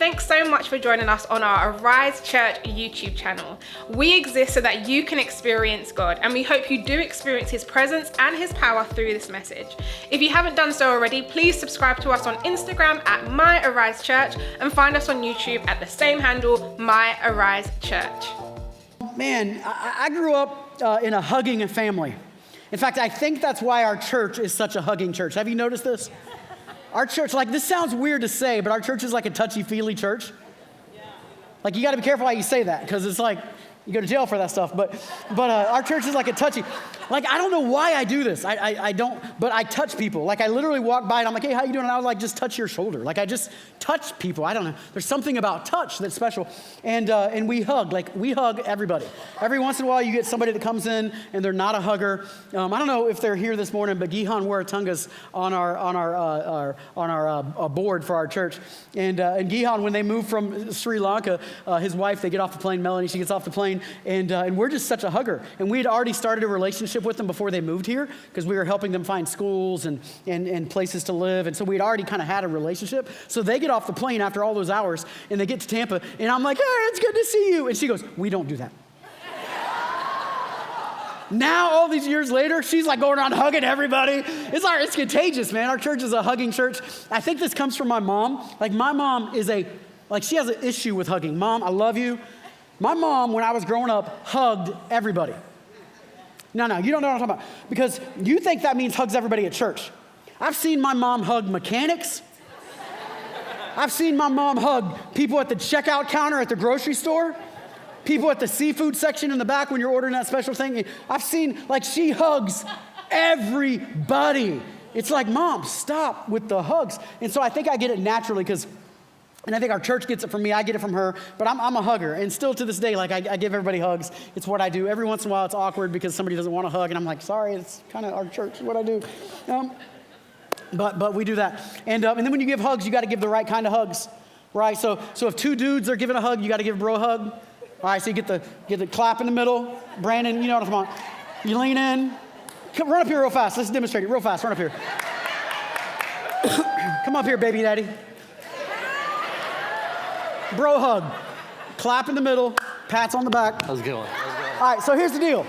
Thanks so much for joining us on our Arise Church YouTube channel. We exist so that you can experience God, and we hope you do experience His presence and His power through this message. If you haven't done so already, please subscribe to us on Instagram at My Arise Church and find us on YouTube at the same handle, My Arise Church. Man, I grew up in a hugging family. In fact, I think that's why our church is such a hugging church. Have you noticed this? Our church, this sounds weird to say, but our church is like a touchy-feely church. Like, you got to be careful how you say that, because it's like, you go to jail for that stuff. But our church is like a touchy. I don't know why I do this. I don't, but I touch people. I literally walk by and I'm like, hey, how you doing? And I would just touch your shoulder. I just touch people. I don't know. There's something about touch that's special. And we hug. We hug everybody. Every once in a while you get somebody that comes in and they're not a hugger. I don't know if they're here this morning, but Gihan Waratunga's on our board for our church. And Gihan, when they moved from Sri Lanka, his wife, they get off the plane, Melanie, she gets off the plane, and we're just such a hugger. And we had already started a relationship with them before they moved here, because we were helping them find schools and places to live. And so we had already kind of had a relationship. So they get off the plane after all those hours and they get to Tampa and I'm like, hey, it's good to see you. And she goes, we don't do that. Now, all these years later, she's going around hugging everybody. It's contagious, man. Our church is a hugging church. I think this comes from my mom. My mom is she has an issue with hugging. Mom, I love you. My mom, when I was growing up, hugged everybody. No, you don't know what I'm talking about. Because you think that means hugs everybody at church. I've seen my mom hug mechanics. I've seen my mom hug people at the checkout counter at the grocery store. People at the seafood section in the back when you're ordering that special thing. I've seen, she hugs everybody. It's like, Mom, stop with the hugs. And so I think I get it naturally and I think our church gets it from me. I get it from her. But I'm a hugger. And still to this day, I give everybody hugs. It's what I do. Every once in a while, it's awkward because somebody doesn't want to hug. And I'm like, sorry, it's kind of our church. It's what I do. But we do that. And then when you give hugs, you got to give the right kind of hugs, right? So if two dudes are giving a hug, you got to give bro a hug. All right, so you get the clap in the middle. Brandon, you know what I'm talking about. You lean in. Run up here real fast. Let's demonstrate it real fast. Run up here. Come up here, baby daddy. Bro hug. Clap in the middle. Pats on the back. That was a good one. All right, so here's the deal.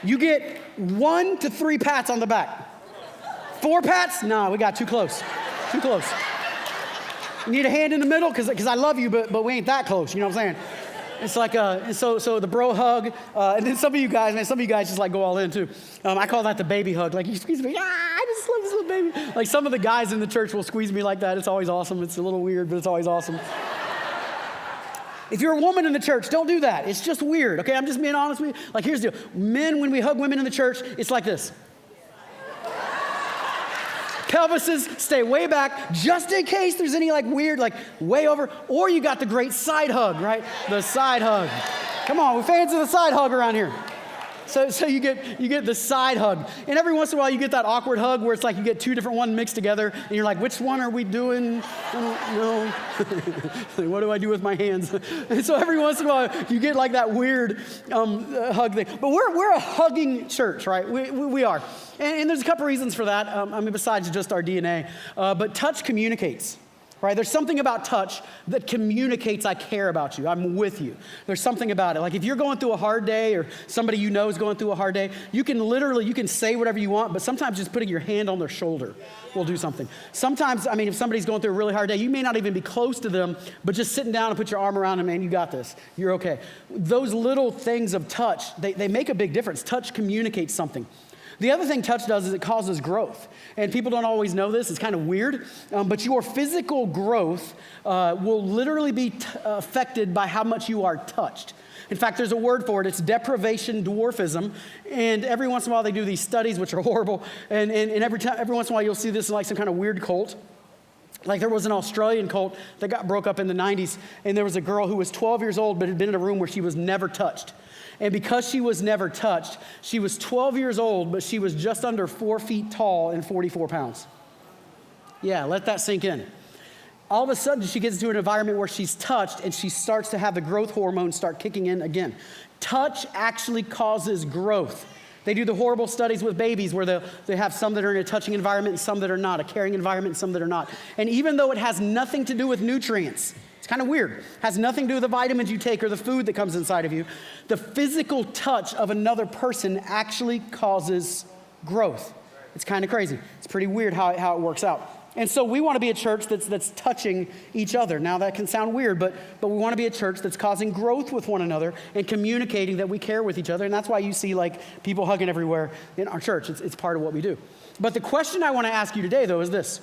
You get 1 to 3 pats on the back. 4 pats? No, we got too close. Too close. You need a hand in the middle because I love you, but we ain't that close. You know what I'm saying? It's so the bro hug, and then some of you guys just go all in too. I call that the baby hug. You squeeze me, I just love this little baby. Some of the guys in the church will squeeze me like that. It's always awesome. It's a little weird, but it's always awesome. If you're a woman in the church, don't do that. It's just weird, okay? I'm just being honest with you. Here's the deal. Men, when we hug women in the church, it's like this. Pelvises stay way back, just in case there's any weird, way over. Or you got the great side hug, right? The side hug. Come on, we're fans of the side hug around here. So you get the side hug. And every once in a while you get that awkward hug where it's you get 2 different ones mixed together and you're like, which one are we doing? I don't know. What do I do with my hands? And so every once in a while you get that weird hug thing. But we're a hugging church, right? We are. And there's a couple reasons for that. Besides just our DNA. But touch communicates. Right? There's something about touch that communicates I care about you. I'm with you. There's something about it. If you're going through a hard day or somebody you know is going through a hard day, you can say whatever you want, but sometimes just putting your hand on their shoulder will do something. Sometimes, if somebody's going through a really hard day, you may not even be close to them, but just sitting down and put your arm around them, man, you got this. You're okay. Those little things of touch, they make a big difference. Touch communicates something. The other thing touch does is it causes growth. And people don't always know this. It's kind of weird. But your physical growth will literally be affected by how much you are touched. In fact, there's a word for it. It's deprivation dwarfism. And every once in a while they do these studies, which are horrible. And every once in a while you'll see this in some kind of weird cult. There was an Australian cult that broke up in the 90s. And there was a girl who was 12 years old but had been in a room where she was never touched. And because she was never touched, she was 12 years old, but she was just under 4 feet tall and 44 pounds. Yeah, let that sink in. All of a sudden, she gets into an environment where she's touched and she starts to have the growth hormones start kicking in again. Touch actually causes growth. They do the horrible studies with babies where they have some that are in a touching environment and some that are not, a caring environment and some that are not. And even though it has nothing to do with nutrients, It's kind of weird. Has nothing to do with the vitamins you take or the food that comes inside of you. The physical touch of another person actually causes growth. It's kind of crazy. It's pretty weird how it works out. And so we want to be a church that's touching each other. Now that can sound weird, but we want to be a church that's causing growth with one another and communicating that we care with each other. And that's why you see like people hugging everywhere in our church. It's part of what we do. But the question I want to ask you today though is this.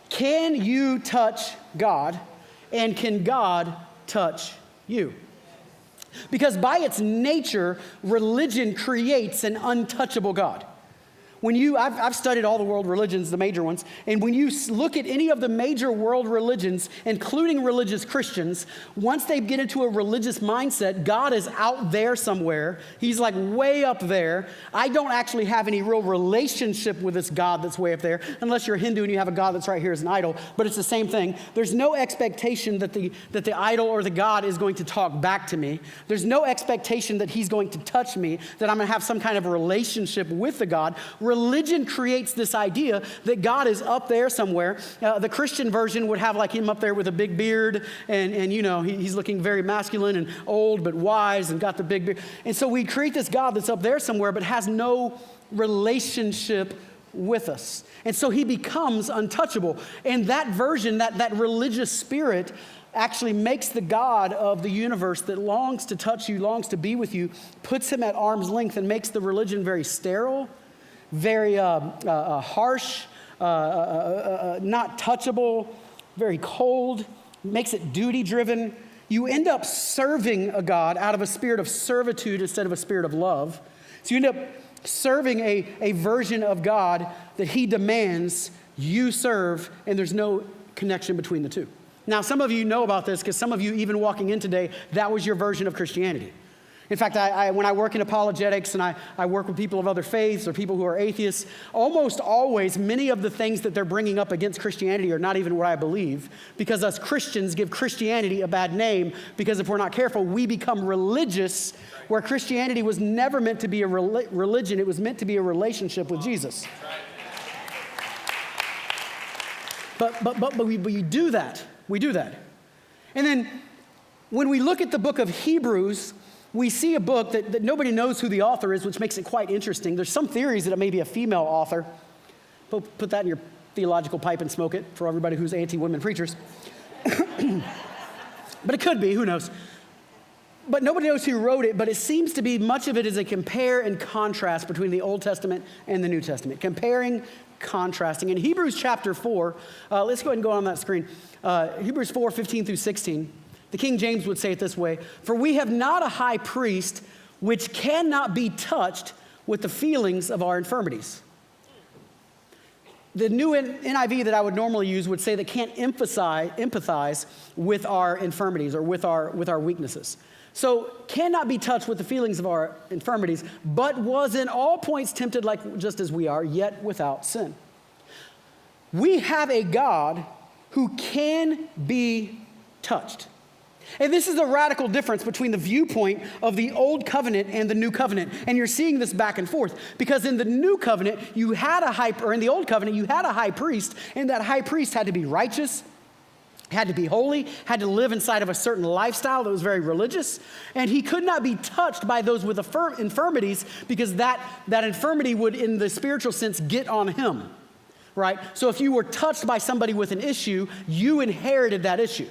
Can you touch God and can God touch you? Because by its nature, religion creates an untouchable God. I've studied all the world religions, the major ones, and when you look at any of the major world religions, including religious Christians, once they get into a religious mindset, God is out there somewhere. He's like way up there. I don't actually have any real relationship with this God that's way up there, unless you're Hindu and you have a God that's right here as an idol, but it's the same thing. There's no expectation that the idol or the God is going to talk back to me. There's no expectation that he's going to touch me, that I'm going to have some kind of relationship with the God. Religion creates this idea that God is up there somewhere. The Christian version would have like him up there with a big beard and you know, he's looking very masculine and old but wise and got the big beard. And so we create this God that's up there somewhere but has no relationship with us. And so he becomes untouchable. And that version, that religious spirit actually makes the God of the universe that longs to touch you, longs to be with you, puts him at arm's length and makes the religion very sterile, very harsh, not touchable, very cold, makes it duty-driven. You end up serving a God out of a spirit of servitude instead of a spirit of love. So you end up serving a version of God that he demands you serve, and there's no connection between the two. Now, some of you know about this because some of you, even walking in today, that was your version of Christianity. In fact, when I work in apologetics and I work with people of other faiths or people who are atheists, almost always many of the things that they're bringing up against Christianity are not even what I believe, because us Christians give Christianity a bad name, because if we're not careful, we become religious, where Christianity was never meant to be a religion. It was meant to be a relationship with Jesus. But we do that. We do that. And then when we look at the book of Hebrews, we see a book that nobody knows who the author is, which makes it quite interesting. There's some theories that it may be a female author. Put that in your theological pipe and smoke it for everybody who's anti-women preachers. But it could be, who knows? But nobody knows who wrote it, but it seems to be much of it is a compare and contrast between the Old Testament and the New Testament. Comparing, contrasting. In Hebrews chapter 4, let's go ahead and go on that screen. Hebrews 4, 15 through 16. The King James would say it this way: "For we have not a high priest which cannot be touched with the feelings of our infirmities." The new NIV that I would normally use would say that can't empathize with our infirmities or with our weaknesses. So cannot be touched with the feelings of our infirmities, but was in all points tempted like just as we are, yet without sin. We have a God who can be touched. And this is the radical difference between the viewpoint of the old covenant and the new covenant. And you're seeing this back and forth, because in the new covenant, in the old covenant, you had a high priest, and that high priest had to be righteous, had to be holy, had to live inside of a certain lifestyle that was very religious, and he could not be touched by those with infirmities, because that infirmity would, in the spiritual sense, get on him, right? So if you were touched by somebody with an issue, you inherited that issue.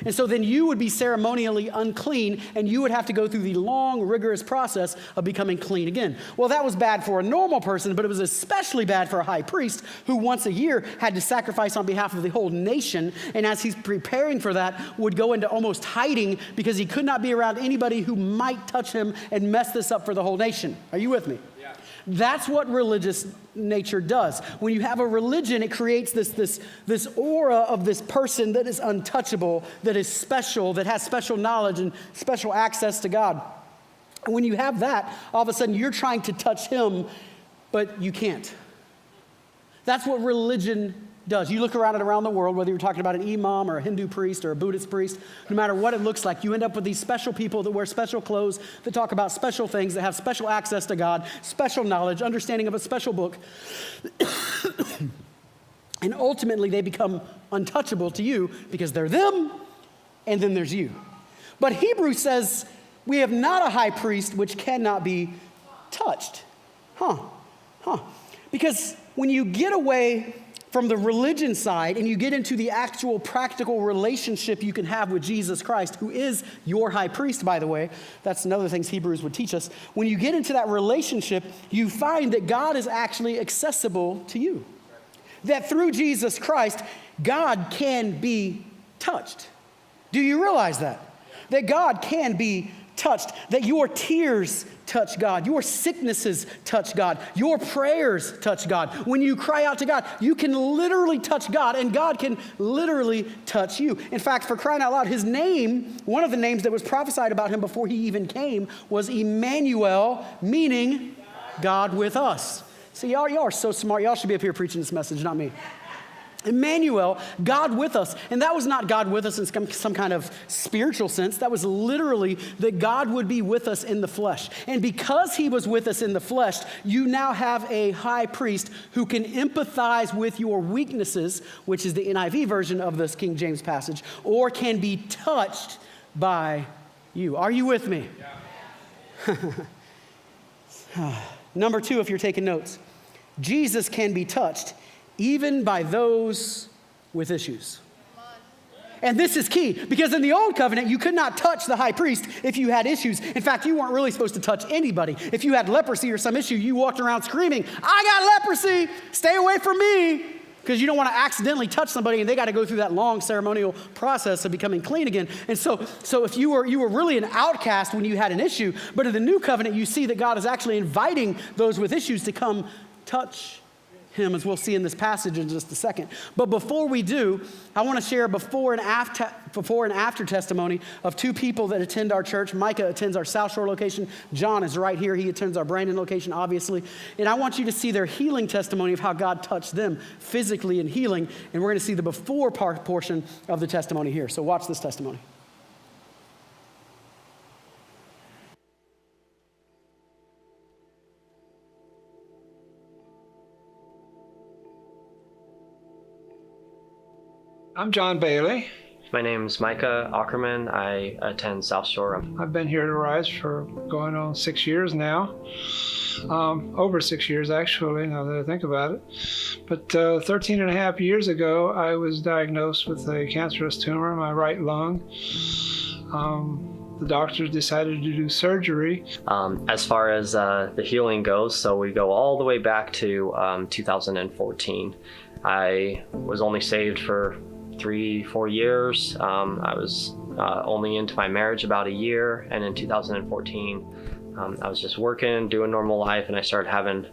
And so then you would be ceremonially unclean, and you would have to go through the long, rigorous process of becoming clean again. Well, that was bad for a normal person, but it was especially bad for a high priest who once a year had to sacrifice on behalf of the whole nation. And as he's preparing for that, would go into almost hiding because he could not be around anybody who might touch him and mess this up for the whole nation. Are you with me? Yeah. That's what religious nature does. When you have a religion, it creates this aura of this person that is untouchable, that is special, that has special knowledge and special access to God. And when you have that, all of a sudden you're trying to touch him, but you can't. That's what religion does. You look around the world, whether you're talking about an imam or a Hindu priest or a Buddhist priest, no matter what it looks like, you end up with these special people that wear special clothes, that talk about special things, that have special access to God, special knowledge, understanding of a special book. And ultimately they become untouchable to you because they're them and then there's you. But Hebrews says we have not a high priest which cannot be touched. Because when you get away from the religion side and you get into the actual practical relationship you can have with Jesus Christ, who is your high priest, by the way, that's another thing Hebrews would teach us. When you get into that relationship, you find that God is actually accessible to you. That through Jesus Christ, God can be touched. Do you realize that? That God can be touched, that your tears touch God, your sicknesses touch God, your prayers touch God. When you cry out to God, you can literally touch God, and God can literally touch you. In fact, for crying out loud, his name, one of the names that was prophesied about him before he even came, was Emmanuel, meaning God with us. See, y'all are so smart. Y'all should be up here preaching this message, not me. Emmanuel, God with us. And that was not God with us in some kind of spiritual sense. That was literally that God would be with us in the flesh. And because he was with us in the flesh, you now have a high priest who can empathize with your weaknesses, which is the NIV version of this King James passage, or can be touched by you. Are you with me? Yeah. Number 2, if you're taking notes, Jesus can be touched even by those with issues. And this is key, because in the old covenant, you could not touch the high priest if you had issues. In fact, you weren't really supposed to touch anybody. If you had leprosy or some issue, you walked around screaming, "I got leprosy, stay away from me," because you don't want to accidentally touch somebody and they got to go through that long ceremonial process of becoming clean again. And so if you were really an outcast when you had an issue, but in the new covenant, you see that God is actually inviting those with issues to come touch him, as we'll see in this passage in just a second. But before we do, I want to share a before and after testimony of 2 people that attend our church. Micah attends our Southshore location. John is right here. He attends our Brandon location, obviously. And I want you to see their healing testimony of how God touched them physically in healing. And we're going to see the before portion of the testimony here. So watch this testimony. I'm John Bailey. My name's Micah Ackerman. I attend Southshore. I've been here at Arise for going on 6 years now. Over 6 years, actually, now that I think about it. But 13 and a half years ago, I was diagnosed with a cancerous tumor in my right lung. The doctors decided to do surgery. As far as the healing goes, so we go all the way back to 2014. I was only saved for 3-4 years. I was only into my marriage about a year, and in 2014 I was just working, doing normal life, and I started having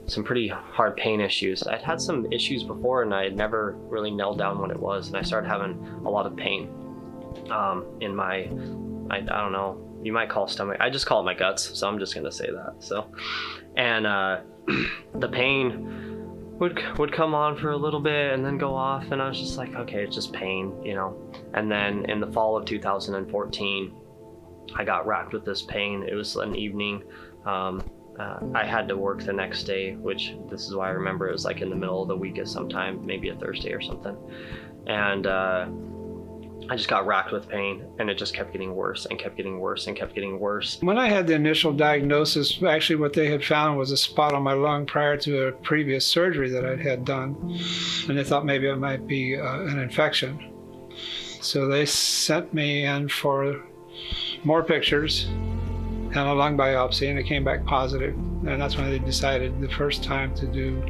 some pretty hard pain issues. I'd had some issues before and I had never really nailed down what it was, and I started having a lot of pain in my, I don't know, you might call it stomach, I just call it my guts, so I'm just gonna say that. So, and the pain would come on for a little bit and then go off, and I was just like, okay, it's just pain, you know. And then in the fall of 2014, I got racked with this pain. It was an evening. I had to work the next day, which this is why I remember it was like in the middle of the week at some time, maybe a Thursday or something. And I just got racked with pain, and it just kept getting worse and kept getting worse and kept getting worse. When I had the initial diagnosis, actually what they had found was a spot on my lung prior to a previous surgery that I'd had done. And they thought maybe it might be an infection. So they sent me in for more pictures and a lung biopsy, and it came back positive. And that's when they decided the first time to do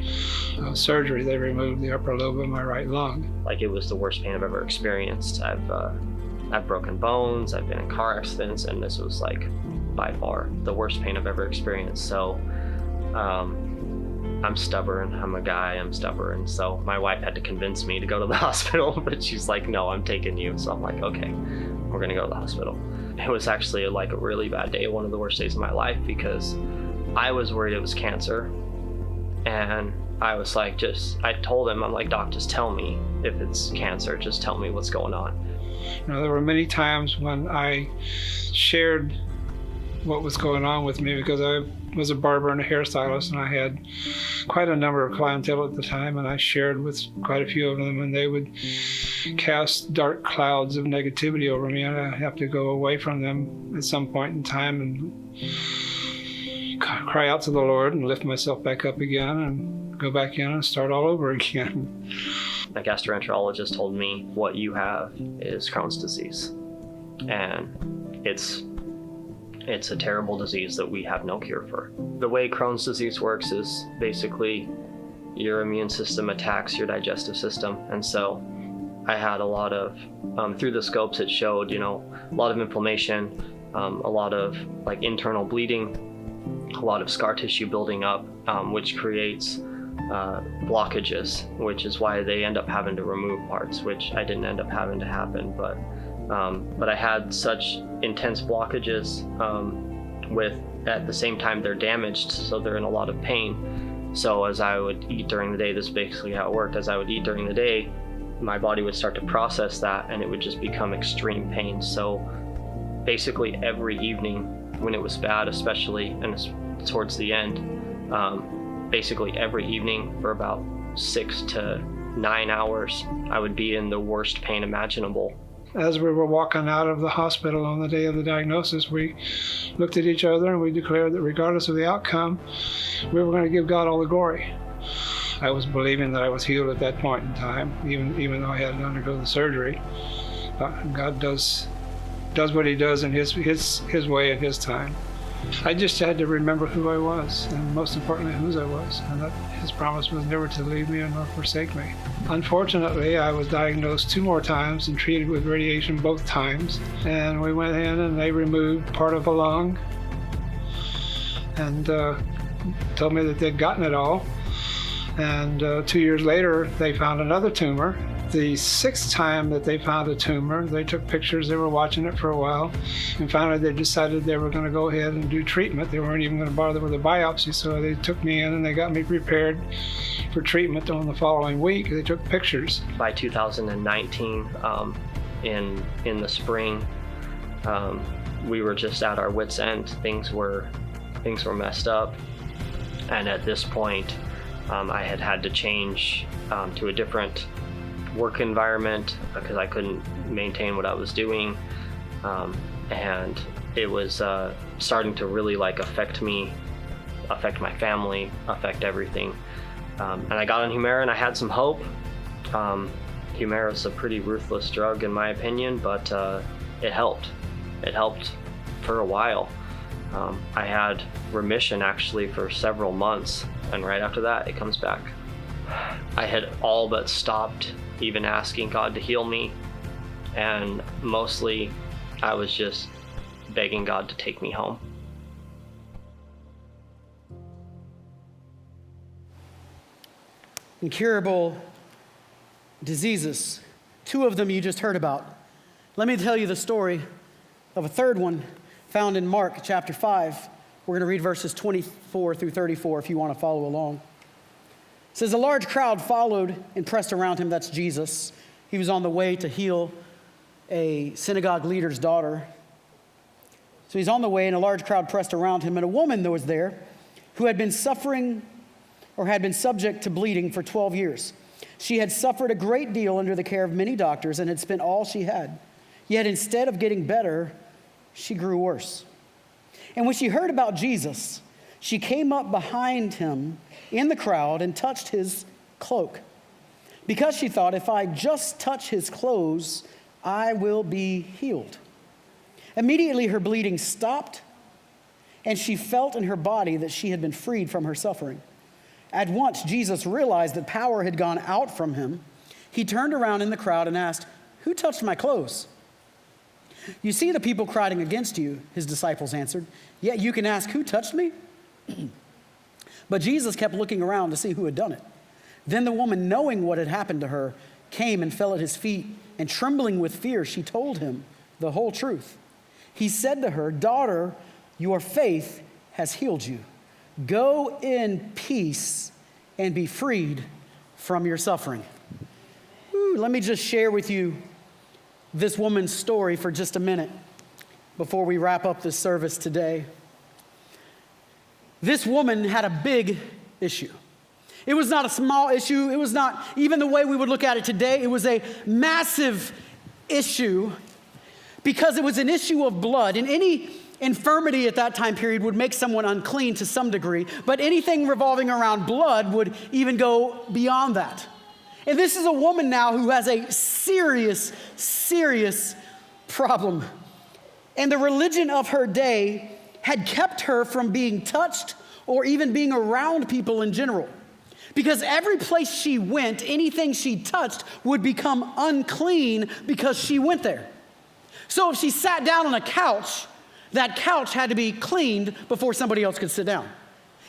surgery, they removed the upper lobe of my right lung. Like, it was the worst pain I've ever experienced. I've broken bones, I've been in car accidents, and this was like by far the worst pain I've ever experienced. So I'm stubborn, I'm a guy, I'm stubborn. So my wife had to convince me to go to the hospital, but she's like, no, I'm taking you. So I'm like, okay, we're gonna go to the hospital. It was actually like a really bad day, one of the worst days of my life, because I was worried it was cancer. And I was like, I told him, I'm like, Doc, just tell me if it's cancer, just tell me what's going on. You know, there were many times when I shared what was going on with me, because I was a barber and a hairstylist, and I had quite a number of clientele at the time, and I shared with quite a few of them, and they would cast dark clouds of negativity over me, and I have to go away from them at some point in time and cry out to the Lord and lift myself back up again and go back in and start all over again. My gastroenterologist told me, what you have is Crohn's disease. And it's a terrible disease that we have no cure for. The way Crohn's disease works is basically your immune system attacks your digestive system. And so I had a lot of, through the scopes it showed, a lot of inflammation, a lot of like internal bleeding, a lot of scar tissue building up, which creates blockages, which is why they end up having to remove parts, which I didn't end up having to happen. But I had such intense blockages with, at the same time, they're damaged, so they're in a lot of pain. So as I would eat during the day, this is basically how it worked. As I would eat during the day, my body would start to process that, and it would just become extreme pain. So basically every evening when it was bad, especially and towards the end, basically every evening for about 6 to 9 hours, I would be in the worst pain imaginable. As we were walking out of the hospital on the day of the diagnosis, we looked at each other and we declared that regardless of the outcome, we were going to give God all the glory. I was believing that I was healed at that point in time, even though I had to undergo the surgery. God does what he does in his way and his time. I just had to remember who I was, and most importantly, whose I was, and that his promise was never to leave me nor forsake me. Unfortunately, I was diagnosed 2 more times and treated with radiation both times, and we went in and they removed part of a lung and told me that they'd gotten it all. And 2 years later, they found another tumor. The 6th time that they found a tumor, they took pictures, they were watching it for a while, and finally they decided they were going to go ahead and do treatment. They weren't even going to bother with a biopsy, so they took me in and they got me prepared for treatment on the following week. They took pictures. By 2019, in the spring, we were just at our wits' end. Things were messed up, and at this point, I had to change to a different work environment because I couldn't maintain what I was doing, and it was starting to really affect me, affect my family, affect everything. And I got on Humira and I had some hope. Humira is a pretty ruthless drug in my opinion, but it helped. It helped for a while. I had remission actually for several months, and right after that it comes back. I had all but stopped even asking God to heal me, and mostly I was just begging God to take me home. Incurable diseases. 2 of them you just heard about. Let me tell you the story of a third one found in Mark chapter 5. We're going to read verses 24 through 34 if you want to follow along. It says, a large crowd followed and pressed around him. That's Jesus. He was on the way to heal a synagogue leader's daughter. So he's on the way, and a large crowd pressed around him. And a woman that was there who had been suffering or had been subject to bleeding for 12 years. She had suffered a great deal under the care of many doctors and had spent all she had. Yet instead of getting better, she grew worse. And when she heard about Jesus, she came up behind him in the crowd and touched his cloak, because she thought, if I just touch his clothes, I will be healed. Immediately her bleeding stopped, and she felt in her body that she had been freed from her suffering. At once Jesus realized that power had gone out from him. He turned around in the crowd and asked, who touched my clothes? You see the people crowding against you, his disciples answered. Yet you can ask, who touched me? But Jesus kept looking around to see who had done it. Then the woman, knowing what had happened to her, came and fell at his feet, and trembling with fear, she told him the whole truth. He said to her, daughter, your faith has healed you. Go in peace and be freed from your suffering. Let me just share with you this woman's story for just a minute before we wrap up this service today. This woman had a big issue. It was not a small issue. It was not even the way we would look at it today. It was a massive issue because it was an issue of blood. And any infirmity at that time period would make someone unclean to some degree, but anything revolving around blood would even go beyond that. And this is a woman now who has a serious, serious problem. And the religion of her day had kept her from being touched or even being around people in general. Because every place she went, anything she touched would become unclean because she went there. So if she sat down on a couch, that couch had to be cleaned before somebody else could sit down.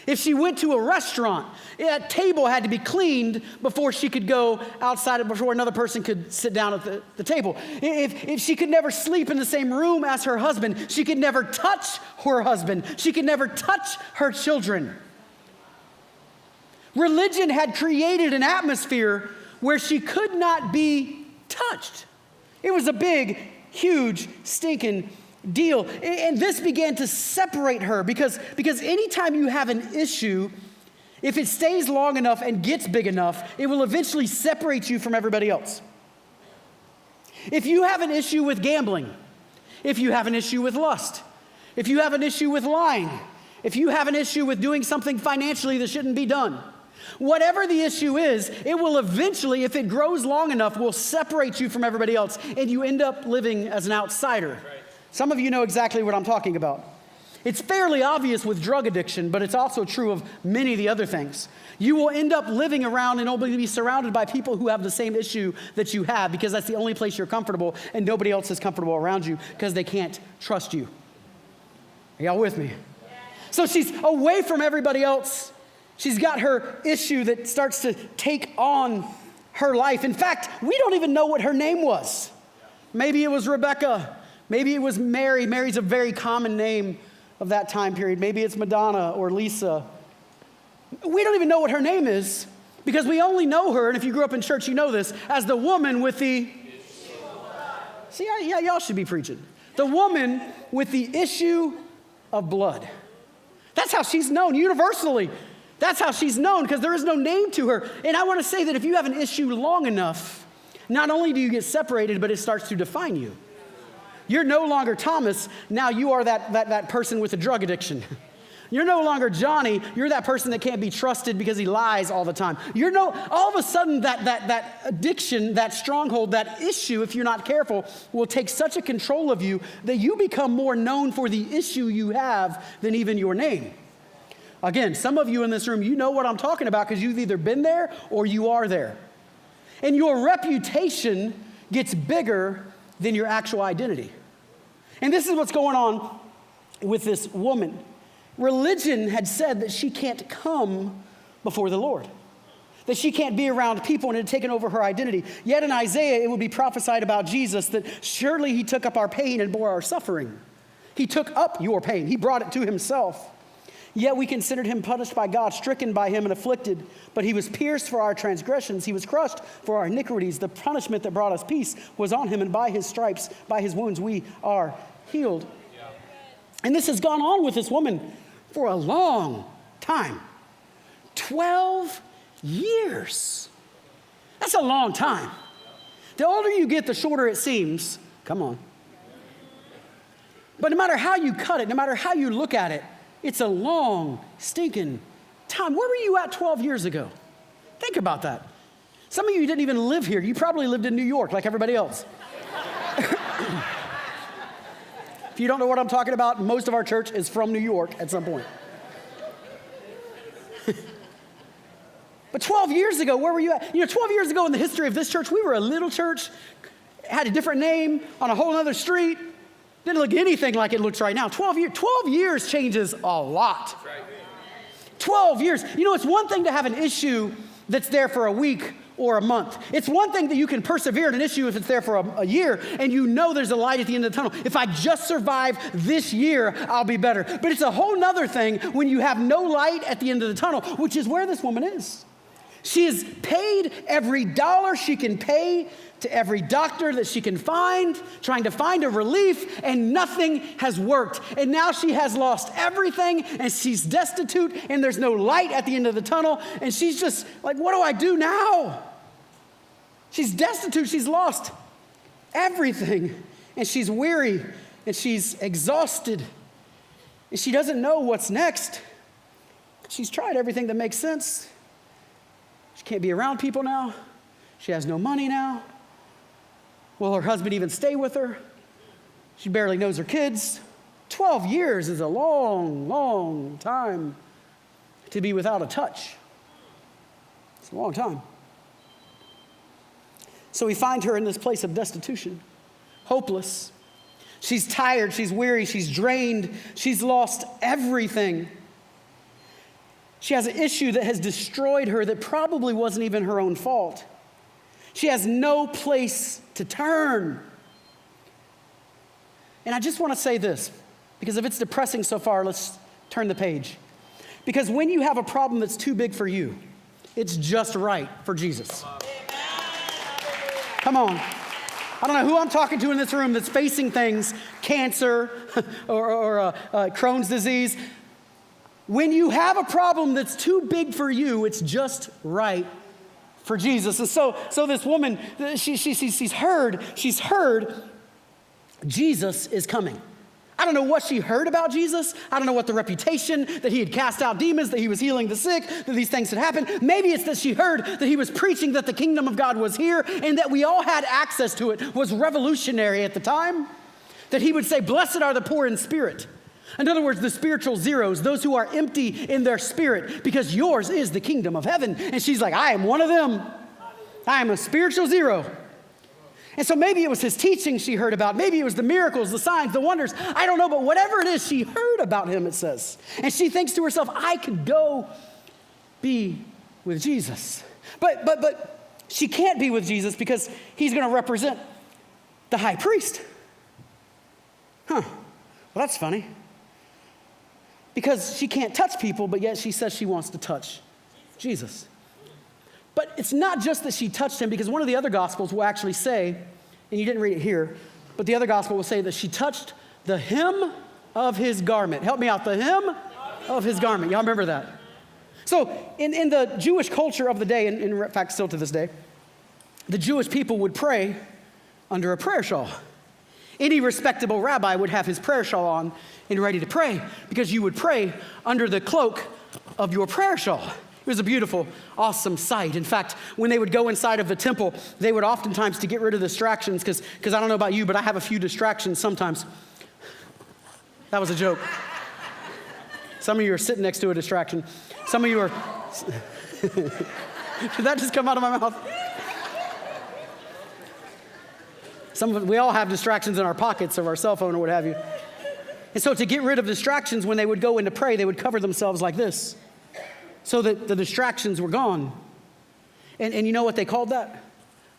If she went to a restaurant, that table had to be cleaned before she could go outside, before another person could sit down at the table. If she could never sleep in the same room as her husband, she could never touch her husband. She could never touch her children. Religion had created an atmosphere where she could not be touched. It was a big, huge, stinking deal. And this began to separate her because anytime you have an issue, if it stays long enough and gets big enough, it will eventually separate you from everybody else. If you have an issue with gambling, if you have an issue with lust, if you have an issue with lying, if you have an issue with doing something financially that shouldn't be done, whatever the issue is, it will eventually, if it grows long enough, will separate you from everybody else, and you end up living as an outsider. Right. Some of you know exactly what I'm talking about. It's fairly obvious with drug addiction, but it's also true of many of the other things. You will end up living around and only be surrounded by people who have the same issue that you have because that's the only place you're comfortable and nobody else is comfortable around you because they can't trust you. Are y'all with me? So she's away from everybody else. She's got her issue that starts to take on her life. In fact, we don't even know what her name was. Maybe it was Rebecca. Maybe it was Mary. Mary's a very common name of that time period. Maybe it's Madonna or Lisa. We don't even know what her name is because we only know her, and if you grew up in church, you know this, as the woman with the... See, yeah, y'all should be preaching. The woman with the issue of blood. That's how she's known universally. That's how she's known because there is no name to her. And I want to say that if you have an issue long enough, not only do you get separated, but it starts to define you. You're no longer Thomas. Now you are that person with a drug addiction. You're no longer Johnny. You're that person that can't be trusted because he lies all the time. All of a sudden that addiction, that stronghold, that issue, if you're not careful, will take such a control of you that you become more known for the issue you have than even your name. Again, some of you in this room, you know what I'm talking about because you've either been there or you are there. And your reputation gets bigger than your actual identity. And this is what's going on with this woman. Religion had said that she can't come before the Lord, that she can't be around people, and it had taken over her identity. Yet in Isaiah, it would be prophesied about Jesus that surely he took up our pain and bore our suffering. He took up your pain. He brought it to himself. Yet we considered him punished by God, stricken by him and afflicted. But he was pierced for our transgressions. He was crushed for our iniquities. The punishment that brought us peace was on him, and by his stripes, by his wounds, we are healed. Yeah. And this has gone on with this woman for a long time. 12 years. That's a long time. The older you get, the shorter it seems. Come on. But no matter how you cut it, no matter how you look at it, it's a long, stinking time. Where were you at 12 years ago? Think about that. Some of you didn't even live here. You probably lived in New York like everybody else. If you don't know what I'm talking about, most of our church is from New York at some point. But 12 years ago, where were you at? 12 years ago in the history of this church, we were a little church, had a different name on a whole other street. Didn't look anything like it looks right now. 12 years changes a lot. 12 years. It's one thing to have an issue that's there for a week or a month. It's one thing that you can persevere in an issue if it's there for a year and you know there's a light at the end of the tunnel. If I just survive this year, I'll be better. But it's a whole nother thing when you have no light at the end of the tunnel, which is where this woman is. She has paid every dollar she can pay to every doctor that she can find, trying to find a relief, and nothing has worked. And now she has lost everything, and she's destitute, and there's no light at the end of the tunnel, and she's just like, what do I do now? She's destitute, she's lost everything, and she's weary, and she's exhausted, and she doesn't know what's next. She's tried everything that makes sense. She can't be around people now. She has no money now. Will her husband even stay with her? She barely knows her kids. 12 years is a long, long time to be without a touch. It's a long time. So we find her in this place of destitution, hopeless. She's tired, she's weary, she's drained, she's lost everything. She has an issue that has destroyed her that probably wasn't even her own fault. She has no place to turn. And I just want to say this, because if it's depressing so far, let's turn the page. Because when you have a problem that's too big for you, it's just right for Jesus. Come on. I don't know who I'm talking to in this room that's facing things, cancer or Crohn's disease. When you have a problem that's too big for you, it's just right for Jesus. And so this woman, she's heard Jesus is coming. I don't know what she heard about Jesus. I don't know what the reputation, that he had cast out demons, that he was healing the sick, that these things had happened. Maybe it's that she heard that he was preaching that the kingdom of God was here and that we all had access to it. Was revolutionary at the time. That he would say, blessed are the poor in spirit. In other words, the spiritual zeros, those who are empty in their spirit, because yours is the kingdom of heaven. And she's like, I am one of them. I am a spiritual zero. And so maybe it was his teaching she heard about. Maybe it was the miracles, the signs, the wonders. I don't know, but whatever it is, she heard about him, it says. And she thinks to herself, I could go be with Jesus. But she can't be with Jesus because he's going to represent the high priest. Well, that's funny. Because she can't touch people, but yet she says she wants to touch Jesus. But it's not just that she touched him, because one of the other gospels will actually say, and you didn't read it here, but the other gospel will say that she touched the hem of his garment. Help me out, the hem of his garment. Y'all remember that? So in the Jewish culture of the day, and in fact still to this day, the Jewish people would pray under a prayer shawl. Any respectable rabbi would have his prayer shawl on and ready to pray, because you would pray under the cloak of your prayer shawl. It was a beautiful, awesome sight. In fact, when they would go inside of the temple, they would oftentimes, to get rid of distractions, because I don't know about you, but I have a few distractions sometimes. That was a joke. Some of you are sitting next to a distraction. Some of you are... Did that just come out of my mouth? We all have distractions in our pockets of our cell phone or what have you. And so to get rid of distractions, when they would go in to pray, they would cover themselves like this so that the distractions were gone. And you know what they called that?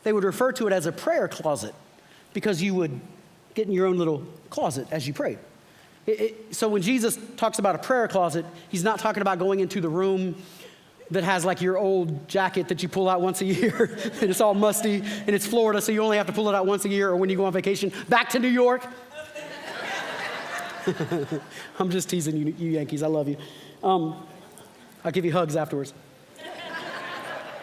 They would refer to it as a prayer closet, because you would get in your own little closet as you prayed. So when Jesus talks about a prayer closet, he's not talking about going into the room that has like your old jacket that you pull out once a year and it's all musty and it's Florida, so you only have to pull it out once a year, or when you go on vacation back to New York. I'm just teasing you Yankees. I love you. I'll give you hugs afterwards.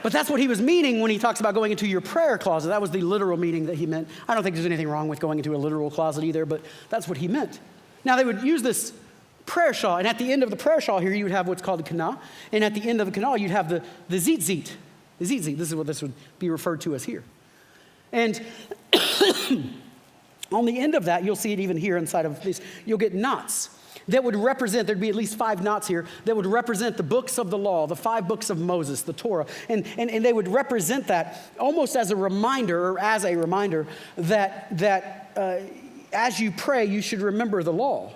But that's what he was meaning when he talks about going into your prayer closet. That was the literal meaning that he meant. I don't think there's anything wrong with going into a literal closet either, but that's what he meant. Now, they would use this prayer shawl, and at the end of the prayer shawl here, you would have what's called a kanah, and at the end of the kanah, you'd have the zitzit. The zitzit, this is what this would be referred to as here. And on the end of that, you'll see it even here inside of this, you'll get knots that would represent, there'd be at least 5 knots here, that would represent the books of the law, the 5 books of Moses, the Torah. And they would represent that almost as a reminder, that as you pray, you should remember the law.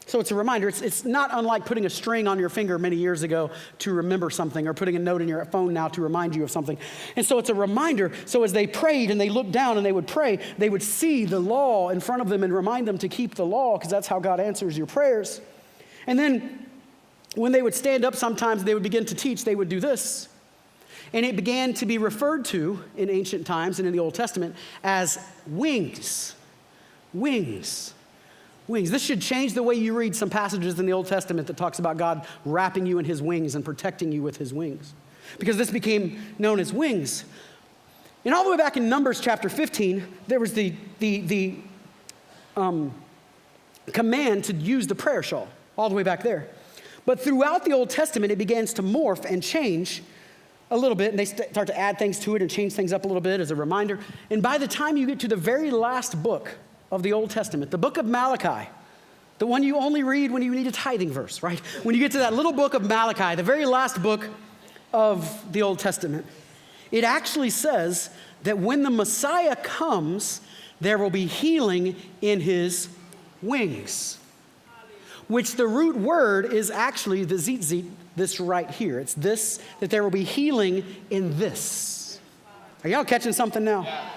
So it's a reminder. It's not unlike putting a string on your finger many years ago to remember something, or putting a note in your phone now to remind you of something. And so it's a reminder. So as they prayed and they looked down and they would pray, they would see the law in front of them and remind them to keep the law, because that's how God answers your prayers. And then when they would stand up sometimes, they would begin to teach, they would do this. And it began to be referred to in ancient times and in the Old Testament as wings. Wings. Wings. This should change the way you read some passages in the Old Testament that talks about God wrapping you in his wings and protecting you with his wings. Because this became known as wings. And all the way back in Numbers chapter 15, there was the command to use the prayer shawl, all the way back there. But throughout the Old Testament, it begins to morph and change a little bit, and they start to add things to it and change things up a little bit as a reminder. And by the time you get to the very last book of the Old Testament, the book of Malachi, the one you only read when you need a tithing verse, right? When you get to that little book of Malachi, the very last book of the Old Testament, it actually says that when the Messiah comes, there will be healing in his wings, which the root word is actually the zitzit, this right here. It's this, that there will be healing in this. Are y'all catching something now? Yeah.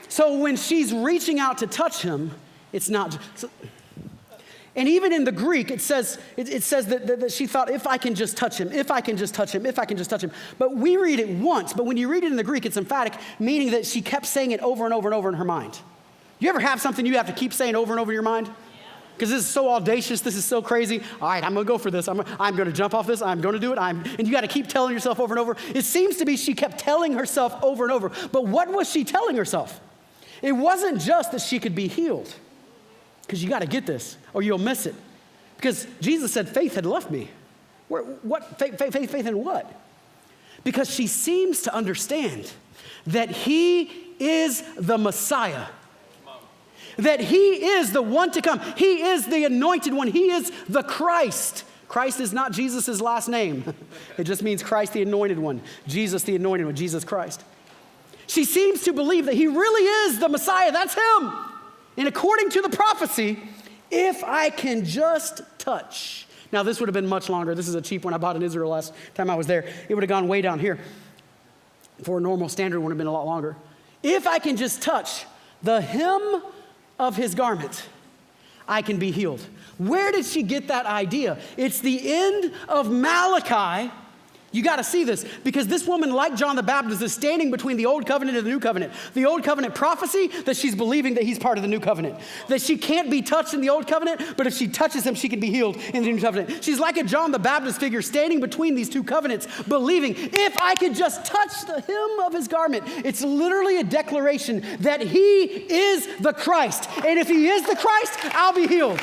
So when she's reaching out to touch him, it's not. And even in the Greek, it says that she thought, if I can just touch him, if I can just touch him, if I can just touch him. But we read it once, but when you read it in the Greek, it's emphatic, meaning that she kept saying it over and over and over in her mind. You ever have something you have to keep saying over and over in your mind? Because this is so audacious, this is so crazy. All right, I'm going to go for this. I'm going to jump off this. I'm going to do it. And you got to keep telling yourself over and over. It seems to be she kept telling herself over and over. But what was she telling herself? It wasn't just that she could be healed. Because you got to get this, or you'll miss it. Because Jesus said faith had left me. What faith in what? Because she seems to understand that he is the Messiah. That he is the one to come. He is the anointed one. He is the Christ. Christ is not Jesus' last name. It just means Christ the anointed one. Jesus the anointed one. Jesus Christ. She seems to believe that he really is the Messiah. That's him. And according to the prophecy, if I can just touch. Now this would have been much longer. This is a cheap one I bought in Israel last time I was there. It would have gone way down here. For a normal standard, it would have been a lot longer. If I can just touch the hem of his garment, I can be healed. Where did she get that idea? It's the end of Malachi. You got to see this, because this woman, like John the Baptist, is standing between the old covenant and the new covenant. The old covenant prophecy, that she's believing that he's part of the new covenant. That she can't be touched in the old covenant, but if she touches him, she can be healed in the new covenant. She's like a John the Baptist figure standing between these two covenants, believing, if I could just touch the hem of his garment. It's literally a declaration that he is the Christ. And if he is the Christ, I'll be healed.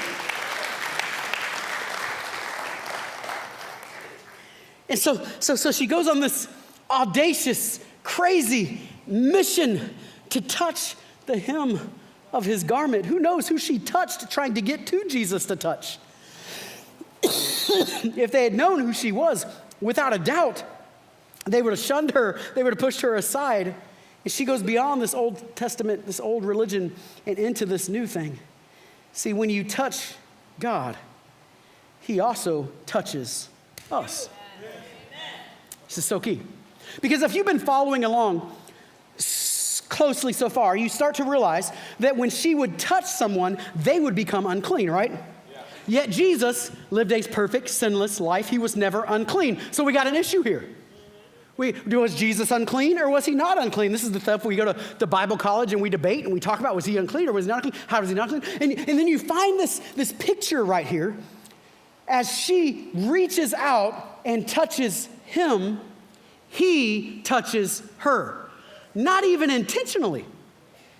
And so she goes on this audacious, crazy mission to touch the hem of his garment. Who knows who she touched trying to get to Jesus to touch? If they had known who she was, without a doubt, they would have shunned her. They would have pushed her aside. And she goes beyond this Old Testament, this old religion, and into this new thing. See, when you touch God, he also touches us. This is so key. Because if you've been following along closely so far, you start to realize that when she would touch someone, they would become unclean, right? Yeah. Yet Jesus lived a perfect, sinless life. He was never unclean. So we got an issue here. Was Jesus unclean or was he not unclean? This is the stuff we go to the Bible college and we debate and we talk about, was he unclean or was he not unclean? How was he not clean? And then you find this picture right here as she reaches out and touches him, he touches her. Not even intentionally.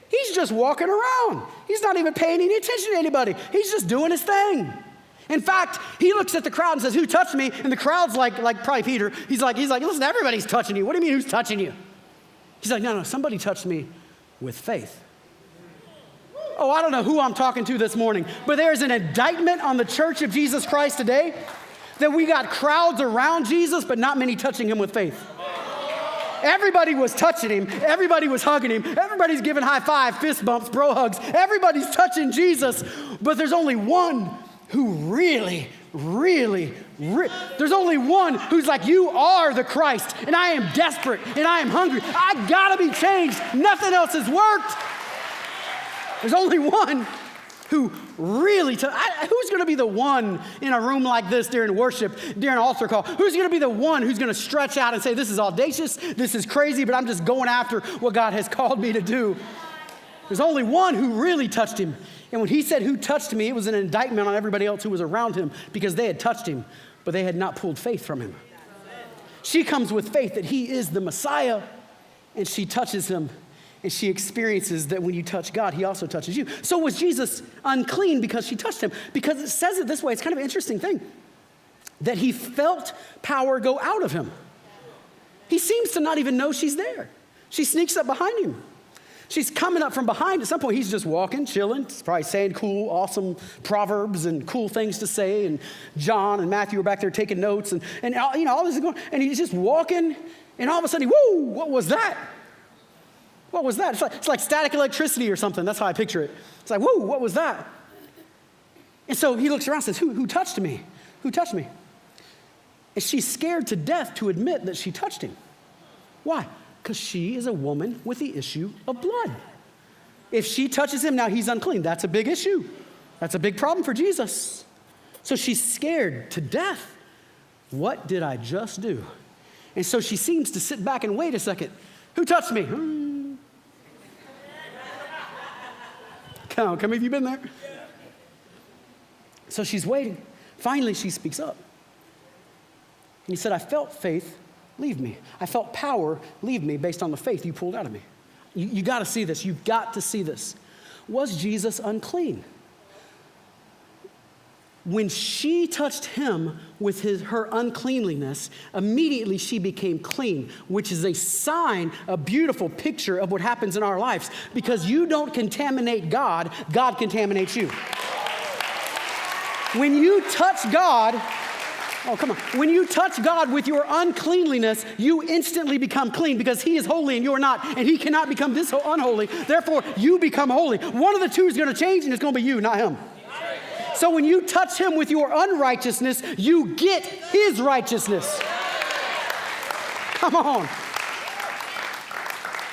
He's just walking around. He's not even paying any attention to anybody. He's just doing his thing. In fact, he looks at the crowd and says, who touched me? And the crowd's like probably Peter. He's like, listen, everybody's touching you. What do you mean who's touching you? He's like, no, somebody touched me with faith. Oh, I don't know who I'm talking to this morning, but there's an indictment on the Church of Jesus Christ today that we got crowds around Jesus, but not many touching him with faith. Everybody was touching him. Everybody was hugging him. Everybody's giving high five, fist bumps, bro hugs. Everybody's touching Jesus, but there's only one who really, there's only one who's like, you are the Christ, and I am desperate, and I am hungry. I gotta be changed. Nothing else has worked. There's only one who really, who's going to be the one in a room like this during worship, during altar call? Who's going to be the one who's going to stretch out and say, this is audacious, this is crazy, but I'm just going after what God has called me to do? There's only one who really touched him. And when he said, who touched me, it was an indictment on everybody else who was around him because they had touched him, but they had not pulled faith from him. She comes with faith that he is the Messiah, and she touches him, and she experiences that when you touch God, he also touches you. So was Jesus unclean because she touched him? Because it says it this way, it's kind of an interesting thing, that he felt power go out of him. He seems to not even know she's there. She sneaks up behind him. She's coming up from behind. At some point, he's just walking, chilling, probably saying cool, awesome proverbs and cool things to say. And John and Matthew are back there taking notes. And all this is going, and he's just walking. And all of a sudden, whoa, what was that? What was that? It's like static electricity or something. That's how I picture it. It's like, whoa, what was that? And so he looks around and says, who touched me? Who touched me? And she's scared to death to admit that she touched him. Why? Because she is a woman with the issue of blood. If she touches him, now he's unclean. That's a big issue. That's a big problem for Jesus. So she's scared to death. What did I just do? And so she seems to sit back and wait a second. Who touched me? Come on, have you been there? So she's waiting. Finally, she speaks up. And he said, I felt faith leave me. I felt power leave me based on the faith you pulled out of me. You got to see this. You've got to see this. Was Jesus unclean? When she touched him with her uncleanliness, immediately she became clean, which is a sign, a beautiful picture of what happens in our lives. Because you don't contaminate God, God contaminates you. When you touch God, oh, come on. When you touch God with your uncleanliness, you instantly become clean because he is holy and you're not, and he cannot become this unholy. Therefore, you become holy. One of the two is going to change, and it's going to be you, not him. So when you touch him with your unrighteousness, you get his righteousness. Come on.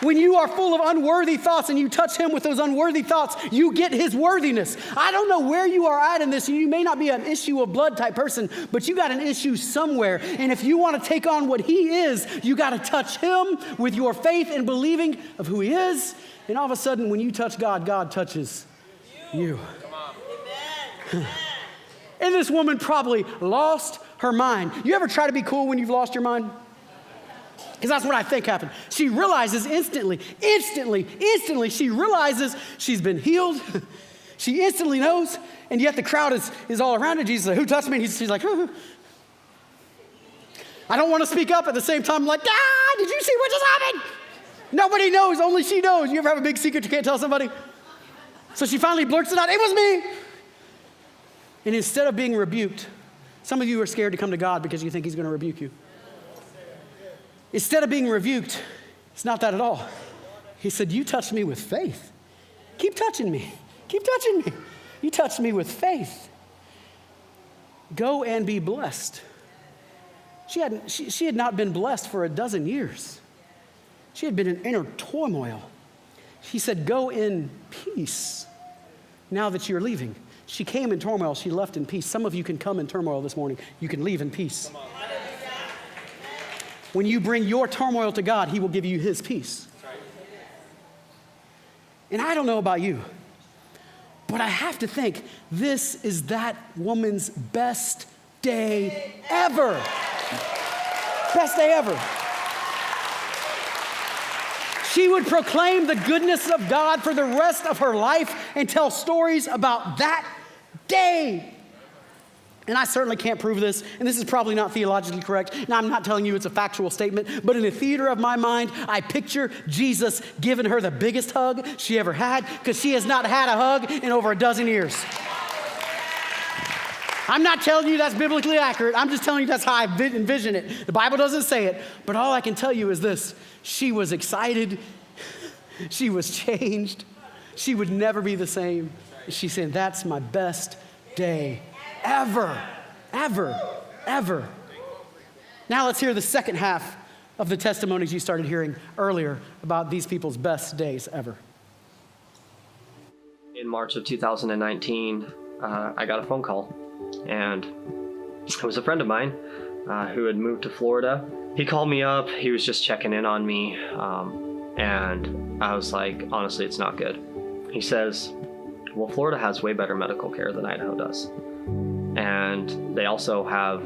When you are full of unworthy thoughts and you touch him with those unworthy thoughts, you get his worthiness. I don't know where you are at in this. You may not be an issue of blood type person, but you got an issue somewhere. And if you want to take on what he is, you got to touch him with your faith and believing of who he is. And all of a sudden, when you touch God, God touches you. And this woman probably lost her mind. You ever try to be cool when you've lost your mind? Because that's what I think happened. She realizes instantly, she realizes she's been healed. She instantly knows, and yet the crowd is all around her. Jesus is like, who touched me? And she's like, I don't want to speak up. At the same time, I'm like, did you see what just happened? Nobody knows, only she knows. You ever have a big secret you can't tell somebody? So she finally blurts it out, it was me. And instead of being rebuked, some of you are scared to come to God because you think he's going to rebuke you. Instead of being rebuked, it's not that at all. He said, you touched me with faith. Keep touching me. Keep touching me. You touched me with faith. Go and be blessed. She had not been blessed for a dozen years. She had been in inner turmoil. He said, go in peace now that you're leaving. She came in turmoil. She left in peace. Some of you can come in turmoil this morning. You can leave in peace. When you bring your turmoil to God, he will give you his peace. And I don't know about you, but I have to think this is that woman's best day ever. Best day ever. She would proclaim the goodness of God for the rest of her life and tell stories about that day. And I certainly can't prove this, and this is probably not theologically correct, and I'm not telling you it's a factual statement, but in the theater of my mind, I picture Jesus giving her the biggest hug she ever had, because she has not had a hug in over a dozen years. I'm not telling you that's biblically accurate. I'm just telling you that's how I envision it. The Bible doesn't say it, but all I can tell you is this. She was excited. She was changed. She would never be the same. She's saying, that's my best day ever, ever, ever. Now let's hear the second half of the testimonies you started hearing earlier about these people's best days ever. In March of 2019, I got a phone call, and it was a friend of mine who had moved to Florida. He called me up. He was just checking in on me, and I was like, honestly, it's not good. He says, well, Florida has way better medical care than Idaho does. And they also have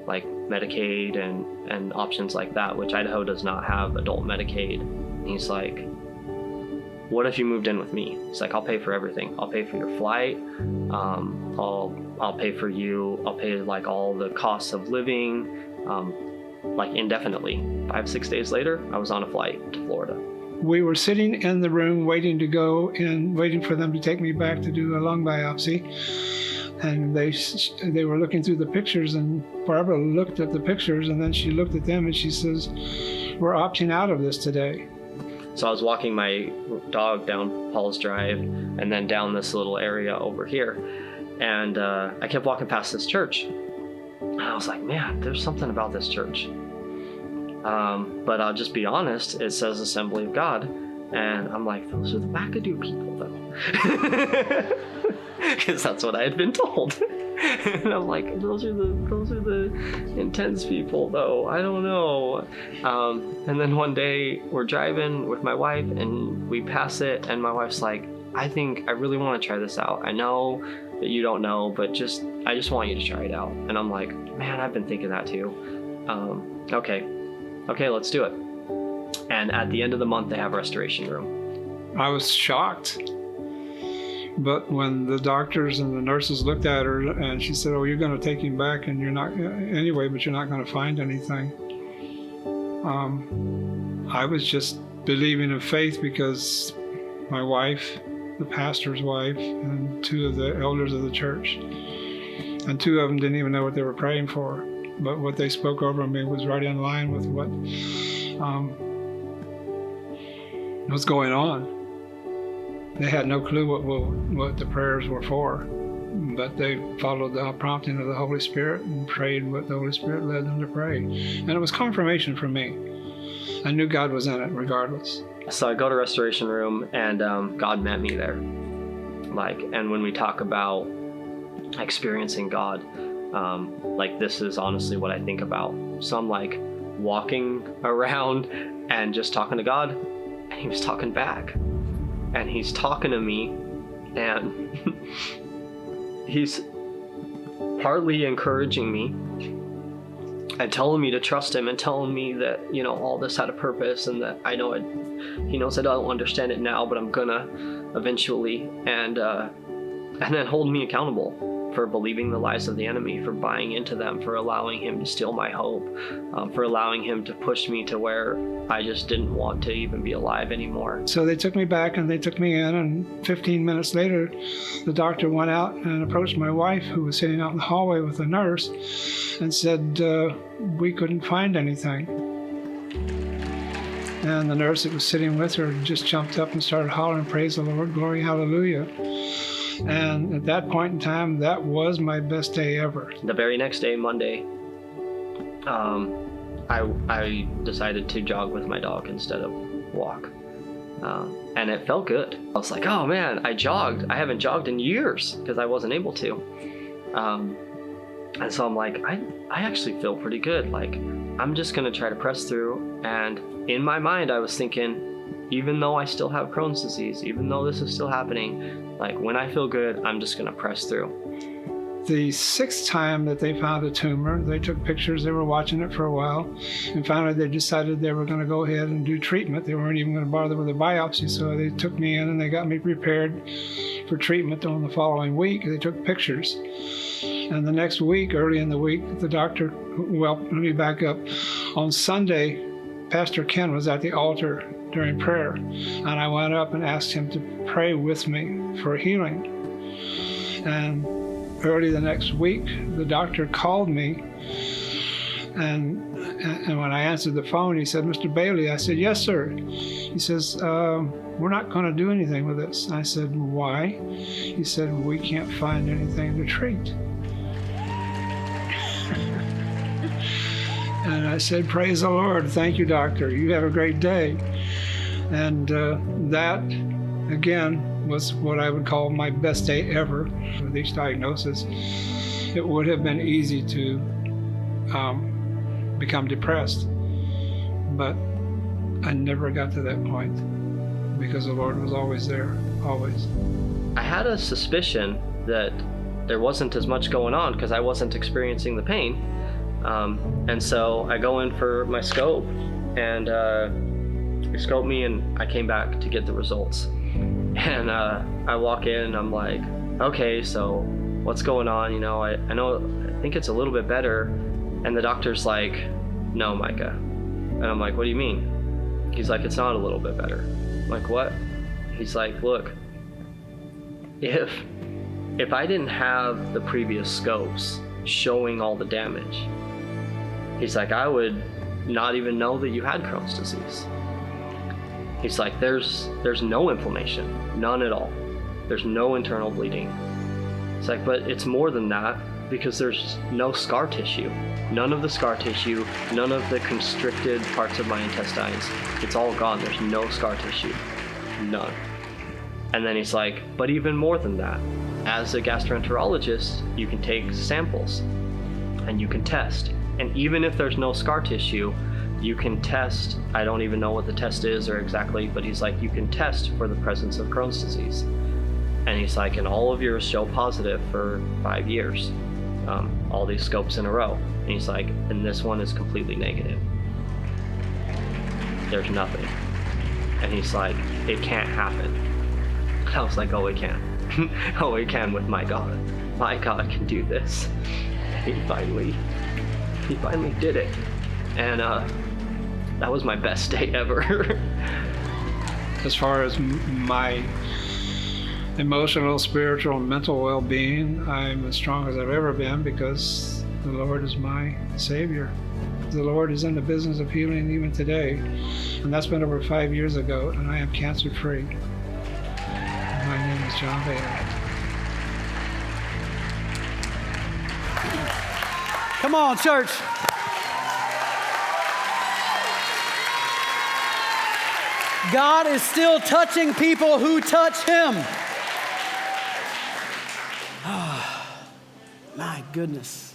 like Medicaid and options like that, which Idaho does not have adult Medicaid. And he's like, what if you moved in with me? He's like, I'll pay for everything. I'll pay for your flight. I'll pay for you. I'll pay like all the costs of living, like indefinitely. 5-6 days later, I was on a flight to Florida. We were sitting in the room waiting to go in, waiting for them to take me back to do a lung biopsy. And they were looking through the pictures, and Barbara looked at the pictures, and then she looked at them and she says, we're opting out of this today. So I was walking my dog down Paul's Drive and then down this little area over here. And I kept walking past this church. And I was like, man, there's something about this church. But I'll just be honest, it says Assembly of God. And I'm like, those are the Wackadoo people, though. Because that's what I had been told. And I'm like, those are the intense people, though. I don't know. And then one day we're driving with my wife and we pass it, and my wife's like, I really want to try this out. I know that you don't know, but I just want you to try it out. And I'm like, man, I've been thinking that too. Okay, let's do it. And at the end of the month, they have a restoration room. I was shocked. But when the doctors and the nurses looked at her and she said, oh, you're going to take him back and you're not anyway, but you're not going to find anything. I was just believing in faith because my wife, the pastor's wife, and 2 of the elders of the church, and 2 of them didn't even know what they were praying for. But what they spoke over me was right in line with what was going on. They had no clue what the prayers were for, but they followed the prompting of the Holy Spirit and prayed what the Holy Spirit led them to pray. And it was confirmation for me. I knew God was in it regardless. So I go to restoration room, and God met me there. And when we talk about experiencing God, this is honestly what I think about. So I'm like walking around and just talking to God, and he was talking back. And he's talking to me, and he's partly encouraging me and telling me to trust him and telling me that, all this had a purpose and that he knows I don't understand it now, but I'm gonna eventually, and then hold me accountable for believing the lies of the enemy, for buying into them, for allowing him to steal my hope, for allowing him to push me to where I just didn't want to even be alive anymore. So they took me back and they took me in, and 15 minutes later, the doctor went out and approached my wife, who was sitting out in the hallway with a nurse, and said, we couldn't find anything. And the nurse that was sitting with her just jumped up and started hollering, praise the Lord, glory, hallelujah. And at that point in time, that was my best day ever. The very next day, Monday, I decided to jog with my dog instead of walk. And it felt good. I was like, oh man, I jogged. I haven't jogged in years because I wasn't able to. And so I'm like, I actually feel pretty good. Like, I'm just going to try to press through. And in my mind, I was thinking, even though I still have Crohn's disease, even though this is still happening, like when I feel good, I'm just going to press through. The 6th time that they found a tumor, they took pictures, they were watching it for a while, and finally they decided they were going to go ahead and do treatment. They weren't even going to bother with a biopsy, so they took me in and they got me prepared for treatment on the following week. They took pictures. And the next week, early in the week, the doctor, well, let me back up. On Sunday, Pastor Ken was at the altar during prayer, and I went up and asked him to pray with me for healing. And early the next week, the doctor called me, and when I answered the phone, he said, Mr. Bailey. I said, yes, sir. He says, we're not going to do anything with this. I said, why? He said, we can't find anything to treat. And I said, praise the Lord. Thank you, doctor. You have a great day. And that again, was what I would call my best day ever. With each diagnosis, it would have been easy to become depressed, but I never got to that point because the Lord was always there, always. I had a suspicion that there wasn't as much going on because I wasn't experiencing the pain. And so I go in for my scope, and they scoped me, and I came back to get the results. And I walk in, and I'm like, okay, so what's going on? I think it's a little bit better. And the doctor's like, no, Micah. And I'm like, what do you mean? He's like, it's not a little bit better. I'm like, what? He's like, look, if I didn't have the previous scopes showing all the damage, he's like, I would not even know that you had Crohn's disease. He's like, there's no inflammation, none at all. There's no internal bleeding. It's like, but it's more than that, because there's no scar tissue. None of the scar tissue, none of the constricted parts of my intestines. It's all gone. There's no scar tissue, none. And then he's like, but even more than that, as a gastroenterologist, you can take samples and you can test. And even if there's no scar tissue, you can test. I don't even know what the test is or exactly, but he's like, you can test for the presence of Crohn's disease. And he's like, and all of yours show positive for 5 years, all these scopes in a row. And he's like, and this one is completely negative. There's nothing. And he's like, it can't happen. I was like, oh, it can. Oh, it can with my God. My God can do this. And he finally did it. And that was my best day ever. As far as my emotional, spiritual, and mental well-being, I'm as strong as I've ever been because the Lord is my Savior. The Lord is in the business of healing even today. And that's been over 5 years ago, and I am cancer-free. My name is John Bailey. Come on, church. God is still touching people who touch Him. Oh, my goodness.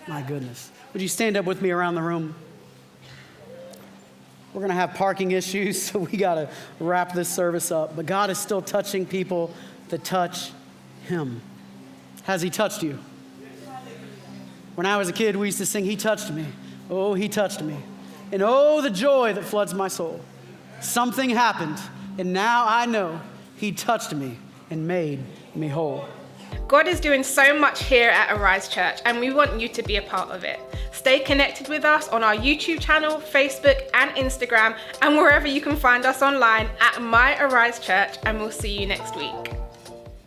My goodness. Would you stand up with me around the room? We're going to have parking issues, so we got to wrap this service up. But God is still touching people that touch Him. Has He touched you? When I was a kid, we used to sing, He touched me. Oh, He touched me. And oh, the joy that floods my soul. Something happened, and now I know He touched me and made me whole. God is doing so much here at Arise Church, and we want you to be a part of it. Stay connected with us on our YouTube channel, Facebook, and Instagram, and wherever you can find us online at My Arise Church, and we'll see you next week.